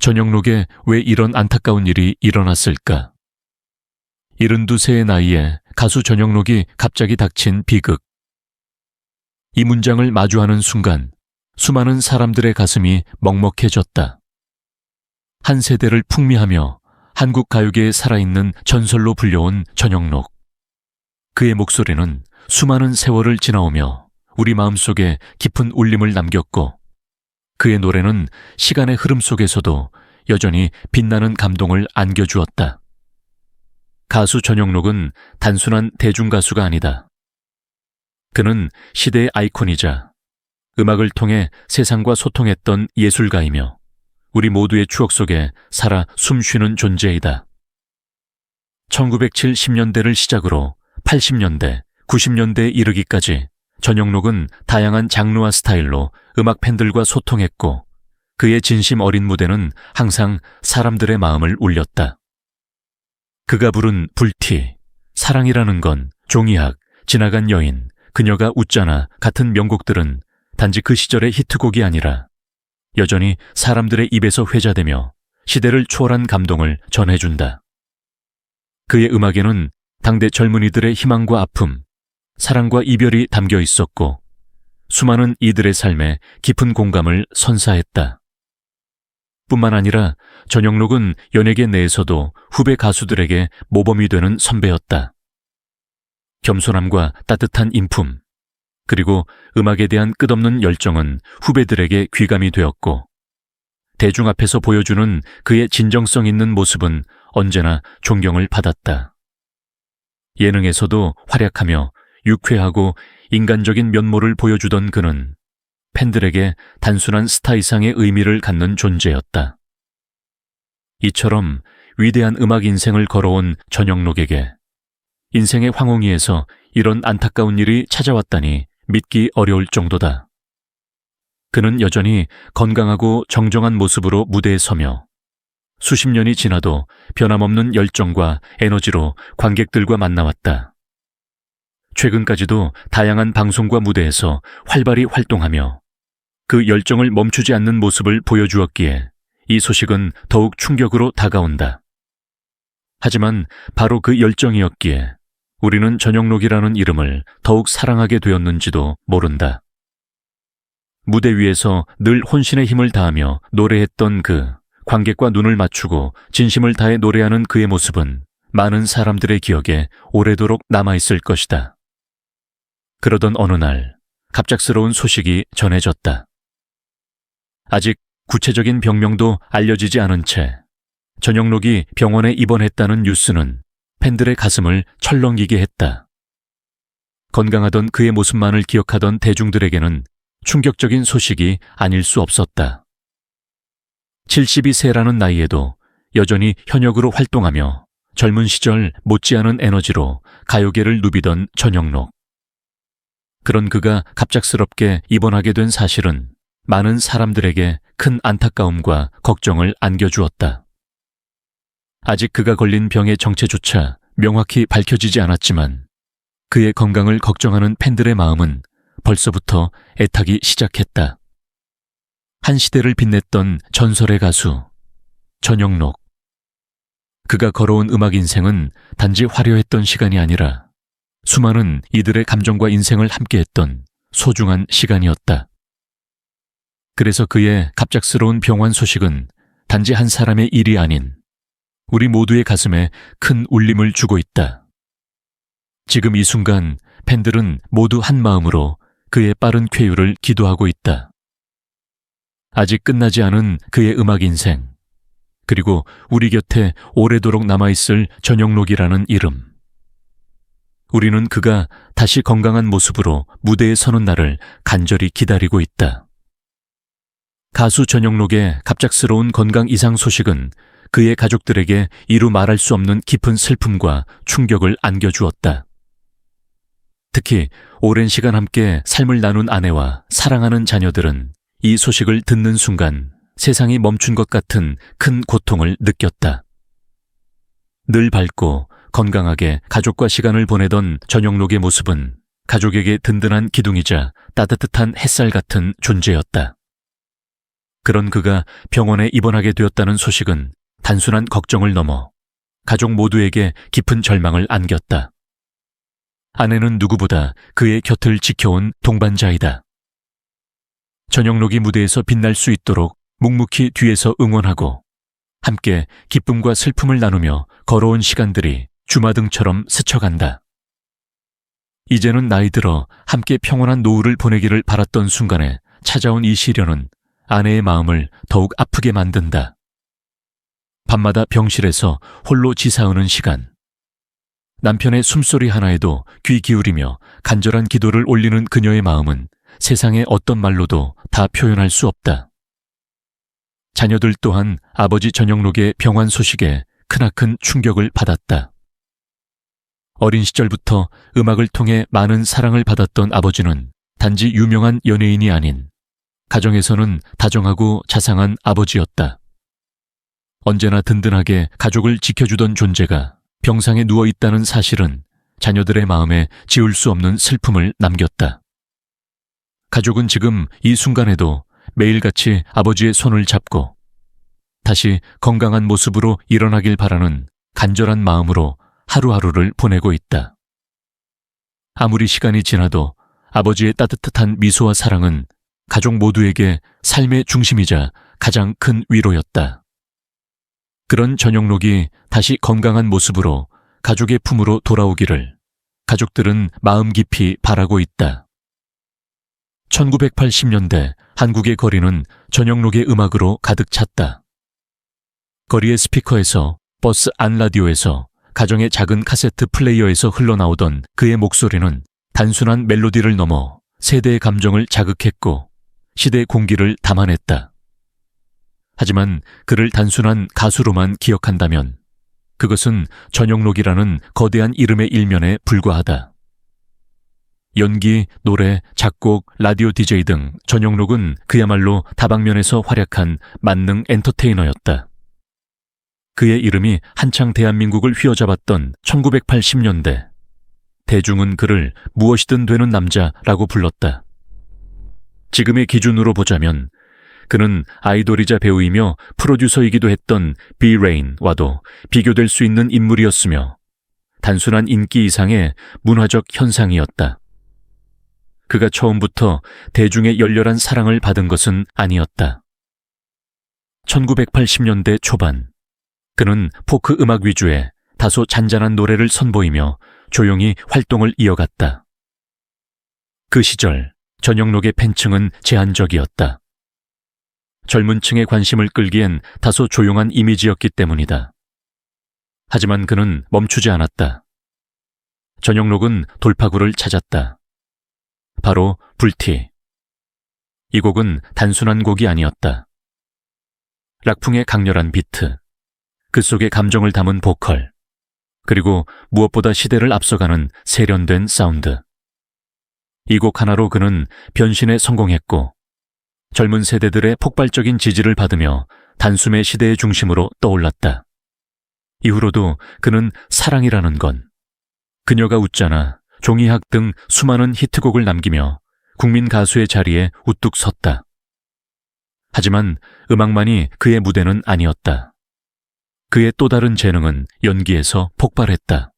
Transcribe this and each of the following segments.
전영록에 왜 이런 안타까운 일이 일어났을까? 72세의 나이에 가수 전영록이 갑자기 닥친 비극. 이 문장을 마주하는 순간 수많은 사람들의 가슴이 먹먹해졌다. 한 세대를 풍미하며 한국 가요계에 살아있는 전설로 불려온 전영록. 그의 목소리는 수많은 세월을 지나오며 우리 마음속에 깊은 울림을 남겼고, 그의 노래는 시간의 흐름 속에서도 여전히 빛나는 감동을 안겨주었다. 가수 전영록은 단순한 대중가수가 아니다. 그는 시대의 아이콘이자 음악을 통해 세상과 소통했던 예술가이며 우리 모두의 추억 속에 살아 숨쉬는 존재이다. 1970년대를 시작으로 80년대, 90년대에 이르기까지 전영록은 다양한 장르와 스타일로 음악 팬들과 소통했고, 그의 진심 어린 무대는 항상 사람들의 마음을 울렸다. 그가 부른 불티, 사랑이라는 건, 종이학, 지나간 여인, 그녀가 웃잖아 같은 명곡들은 단지 그 시절의 히트곡이 아니라 여전히 사람들의 입에서 회자되며 시대를 초월한 감동을 전해준다. 그의 음악에는 당대 젊은이들의 희망과 아픔, 사랑과 이별이 담겨 있었고, 수많은 이들의 삶에 깊은 공감을 선사했다. 뿐만 아니라 전영록은 연예계 내에서도 후배 가수들에게 모범이 되는 선배였다. 겸손함과 따뜻한 인품, 그리고 음악에 대한 끝없는 열정은 후배들에게 귀감이 되었고, 대중 앞에서 보여주는 그의 진정성 있는 모습은 언제나 존경을 받았다. 예능에서도 활약하며 유쾌하고 인간적인 면모를 보여주던 그는 팬들에게 단순한 스타 이상의 의미를 갖는 존재였다. 이처럼 위대한 음악 인생을 걸어온 전영록에게 인생의 황홍이에서 이런 안타까운 일이 찾아왔다니 믿기 어려울 정도다. 그는 여전히 건강하고 정정한 모습으로 무대에 서며 수십 년이 지나도 변함없는 열정과 에너지로 관객들과 만나왔다. 최근까지도 다양한 방송과 무대에서 활발히 활동하며 그 열정을 멈추지 않는 모습을 보여주었기에 이 소식은 더욱 충격으로 다가온다. 하지만 바로 그 열정이었기에 우리는 전영록이라는 이름을 더욱 사랑하게 되었는지도 모른다. 무대 위에서 늘 혼신의 힘을 다하며 노래했던 그, 관객과 눈을 맞추고 진심을 다해 노래하는 그의 모습은 많은 사람들의 기억에 오래도록 남아있을 것이다. 그러던 어느 날 갑작스러운 소식이 전해졌다. 아직 구체적인 병명도 알려지지 않은 채 전영록이 병원에 입원했다는 뉴스는 팬들의 가슴을 철렁이게 했다. 건강하던 그의 모습만을 기억하던 대중들에게는 충격적인 소식이 아닐 수 없었다. 72세라는 나이에도 여전히 현역으로 활동하며 젊은 시절 못지않은 에너지로 가요계를 누비던 전영록. 그런 그가 갑작스럽게 입원하게 된 사실은 많은 사람들에게 큰 안타까움과 걱정을 안겨주었다. 아직 그가 걸린 병의 정체조차 명확히 밝혀지지 않았지만 그의 건강을 걱정하는 팬들의 마음은 벌써부터 애타기 시작했다. 한 시대를 빛냈던 전설의 가수 전영록. 그가 걸어온 음악 인생은 단지 화려했던 시간이 아니라 수많은 이들의 감정과 인생을 함께했던 소중한 시간이었다. 그래서 그의 갑작스러운 병환 소식은 단지 한 사람의 일이 아닌 우리 모두의 가슴에 큰 울림을 주고 있다. 지금 이 순간 팬들은 모두 한 마음으로 그의 빠른 쾌유를 기도하고 있다. 아직 끝나지 않은 그의 음악 인생, 그리고 우리 곁에 오래도록 남아있을 전영록이라는 이름. 우리는 그가 다시 건강한 모습으로 무대에 서는 날을 간절히 기다리고 있다. 가수 전영록의 갑작스러운 건강 이상 소식은 그의 가족들에게 이루 말할 수 없는 깊은 슬픔과 충격을 안겨주었다. 특히 오랜 시간 함께 삶을 나눈 아내와 사랑하는 자녀들은 이 소식을 듣는 순간 세상이 멈춘 것 같은 큰 고통을 느꼈다. 늘 밝고 건강하게 가족과 시간을 보내던 전영록의 모습은 가족에게 든든한 기둥이자 따뜻한 햇살 같은 존재였다. 그런 그가 병원에 입원하게 되었다는 소식은 단순한 걱정을 넘어 가족 모두에게 깊은 절망을 안겼다. 아내는 누구보다 그의 곁을 지켜온 동반자이다. 전영록이 무대에서 빛날 수 있도록 묵묵히 뒤에서 응원하고 함께 기쁨과 슬픔을 나누며 걸어온 시간들이 주마등처럼 스쳐간다. 이제는 나이 들어 함께 평온한 노후를 보내기를 바랐던 순간에 찾아온 이 시련은 아내의 마음을 더욱 아프게 만든다. 밤마다 병실에서 홀로 지사하는 시간. 남편의 숨소리 하나에도 귀 기울이며 간절한 기도를 올리는 그녀의 마음은 세상의 어떤 말로도 다 표현할 수 없다. 자녀들 또한 아버지 전영록의 병환 소식에 크나큰 충격을 받았다. 어린 시절부터 음악을 통해 많은 사랑을 받았던 아버지는 단지 유명한 연예인이 아닌 가정에서는 다정하고 자상한 아버지였다. 언제나 든든하게 가족을 지켜주던 존재가 병상에 누워 있다는 사실은 자녀들의 마음에 지울 수 없는 슬픔을 남겼다. 가족은 지금 이 순간에도 매일같이 아버지의 손을 잡고 다시 건강한 모습으로 일어나길 바라는 간절한 마음으로 하루하루를 보내고 있다. 아무리 시간이 지나도 아버지의 따뜻한 미소와 사랑은 가족 모두에게 삶의 중심이자 가장 큰 위로였다. 그런 전영록이 다시 건강한 모습으로 가족의 품으로 돌아오기를 가족들은 마음 깊이 바라고 있다. 1980년대 한국의 거리는 전영록의 음악으로 가득 찼다. 거리의 스피커에서, 버스 안 라디오에서, 가정의 작은 카세트 플레이어에서 흘러나오던 그의 목소리는 단순한 멜로디를 넘어 세대의 감정을 자극했고 시대의 공기를 담아냈다. 하지만 그를 단순한 가수로만 기억한다면 그것은 전영록이라는 거대한 이름의 일면에 불과하다. 연기, 노래, 작곡, 라디오 DJ 등 전영록은 그야말로 다방면에서 활약한 만능 엔터테이너였다. 그의 이름이 한창 대한민국을 휘어잡았던 1980년대, 대중은 그를 무엇이든 되는 남자라고 불렀다. 지금의 기준으로 보자면 그는 아이돌이자 배우이며 프로듀서이기도 했던 B-Rain와도 비교될 수 있는 인물이었으며 단순한 인기 이상의 문화적 현상이었다. 그가 처음부터 대중의 열렬한 사랑을 받은 것은 아니었다. 1980년대 초반, 그는 포크 음악 위주의 다소 잔잔한 노래를 선보이며 조용히 활동을 이어갔다. 그 시절 전영록의 팬층은 제한적이었다. 젊은 층의 관심을 끌기엔 다소 조용한 이미지였기 때문이다. 하지만 그는 멈추지 않았다. 전영록은 돌파구를 찾았다. 바로 불티. 이 곡은 단순한 곡이 아니었다. 락풍의 강렬한 비트, 그 속에 감정을 담은 보컬, 그리고 무엇보다 시대를 앞서가는 세련된 사운드. 이 곡 하나로 그는 변신에 성공했고 젊은 세대들의 폭발적인 지지를 받으며 단숨에 시대의 중심으로 떠올랐다. 이후로도 그는 사랑이라는 건, 그녀가 웃잖아, 종이학 등 수많은 히트곡을 남기며 국민 가수의 자리에 우뚝 섰다. 하지만 음악만이 그의 무대는 아니었다. 그의 또 다른 재능은 연기에서 폭발했다.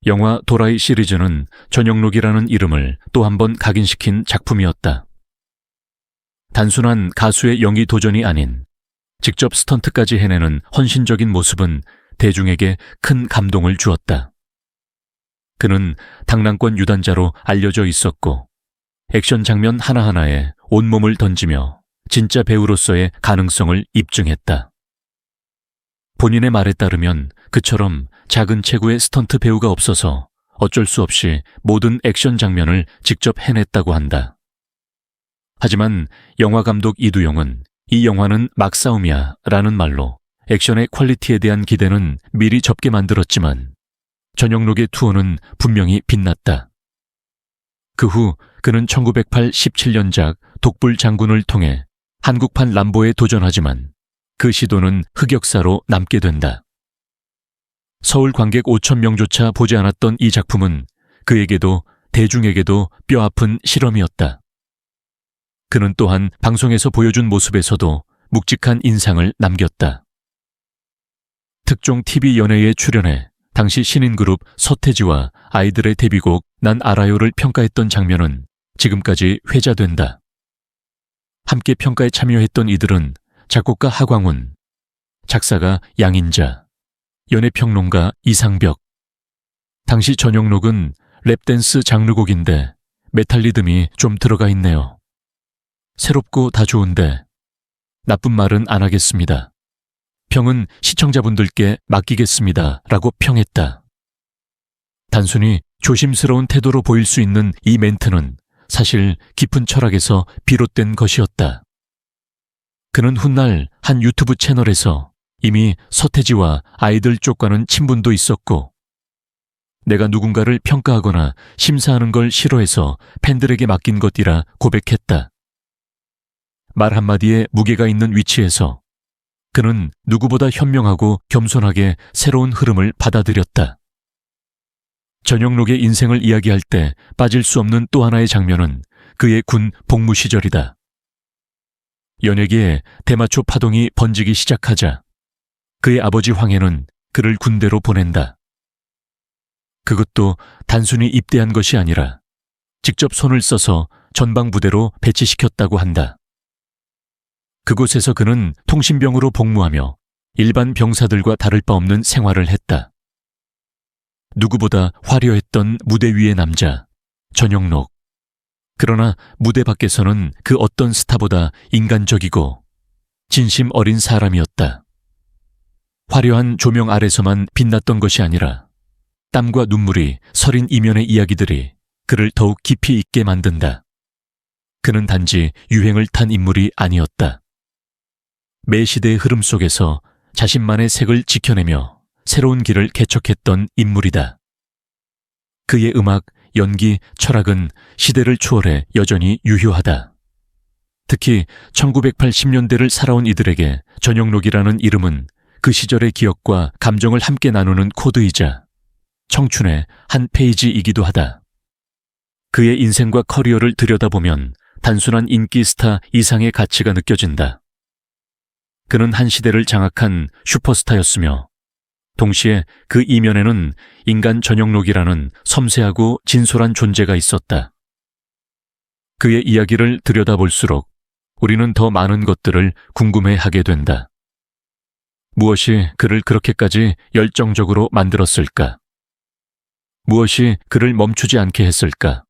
영화 도라이 시리즈는 전영록이라는 이름을 또 한 번 각인시킨 작품이었다. 단순한 가수의 연기 도전이 아닌 직접 스턴트까지 해내는 헌신적인 모습은 대중에게 큰 감동을 주었다. 그는 당랑권 유단자로 알려져 있었고 액션 장면 하나하나에 온몸을 던지며 진짜 배우로서의 가능성을 입증했다. 본인의 말에 따르면 그처럼 작은 체구의 스턴트 배우가 없어서 어쩔 수 없이 모든 액션 장면을 직접 해냈다고 한다. 하지만 영화감독 이두용은 이 영화는 막싸움이야 라는 말로 액션의 퀄리티에 대한 기대는 미리 접게 만들었지만 전영록의 투혼은 분명히 빛났다. 그 후 그는 1987년작 독불 장군을 통해 한국판 람보에 도전하지만 그 시도는 흑역사로 남게 된다. 서울 관객 5천 명조차 보지 않았던 이 작품은 그에게도 대중에게도 뼈아픈 실험이었다. 그는 또한 방송에서 보여준 모습에서도 묵직한 인상을 남겼다. 특종 TV 연예에 출연해 당시 신인그룹 서태지와 아이들의 데뷔곡 난 알아요를 평가했던 장면은 지금까지 회자된다. 함께 평가에 참여했던 이들은 작곡가 하광운, 작사가 양인자, 연예평론가 이상벽. 당시 전영록은 랩댄스 장르곡인데 메탈 리듬이 좀 들어가 있네요. 새롭고 다 좋은데 나쁜 말은 안 하겠습니다. 평은 시청자분들께 맡기겠습니다. 라고 평했다. 단순히 조심스러운 태도로 보일 수 있는 이 멘트는 사실 깊은 철학에서 비롯된 것이었다. 그는 훗날 한 유튜브 채널에서 이미 서태지와 아이들 쪽과는 친분도 있었고, 내가 누군가를 평가하거나 심사하는 걸 싫어해서 팬들에게 맡긴 것이라 고백했다. 말 한마디에 무게가 있는 위치에서 그는 누구보다 현명하고 겸손하게 새로운 흐름을 받아들였다. 전영록의 인생을 이야기할 때 빠질 수 없는 또 하나의 장면은 그의 군 복무 시절이다. 연예계에 대마초 파동이 번지기 시작하자 그의 아버지 황해는 그를 군대로 보낸다. 그것도 단순히 입대한 것이 아니라 직접 손을 써서 전방부대로 배치시켰다고 한다. 그곳에서 그는 통신병으로 복무하며 일반 병사들과 다를 바 없는 생활을 했다. 누구보다 화려했던 무대 위의 남자, 전영록. 그러나 무대 밖에서는 그 어떤 스타보다 인간적이고 진심 어린 사람이었다. 화려한 조명 아래서만 빛났던 것이 아니라 땀과 눈물이 서린 이면의 이야기들이 그를 더욱 깊이 있게 만든다. 그는 단지 유행을 탄 인물이 아니었다. 매 시대의 흐름 속에서 자신만의 색을 지켜내며 새로운 길을 개척했던 인물이다. 그의 음악, 연기, 철학은 시대를 초월해 여전히 유효하다. 특히 1980년대를 살아온 이들에게 전영록이라는 이름은 그 시절의 기억과 감정을 함께 나누는 코드이자 청춘의 한 페이지이기도 하다. 그의 인생과 커리어를 들여다보면 단순한 인기 스타 이상의 가치가 느껴진다. 그는 한 시대를 장악한 슈퍼스타였으며 동시에 그 이면에는 인간 전영록이라는 섬세하고 진솔한 존재가 있었다. 그의 이야기를 들여다볼수록 우리는 더 많은 것들을 궁금해하게 된다. 무엇이 그를 그렇게까지 열정적으로 만들었을까? 무엇이 그를 멈추지 않게 했을까?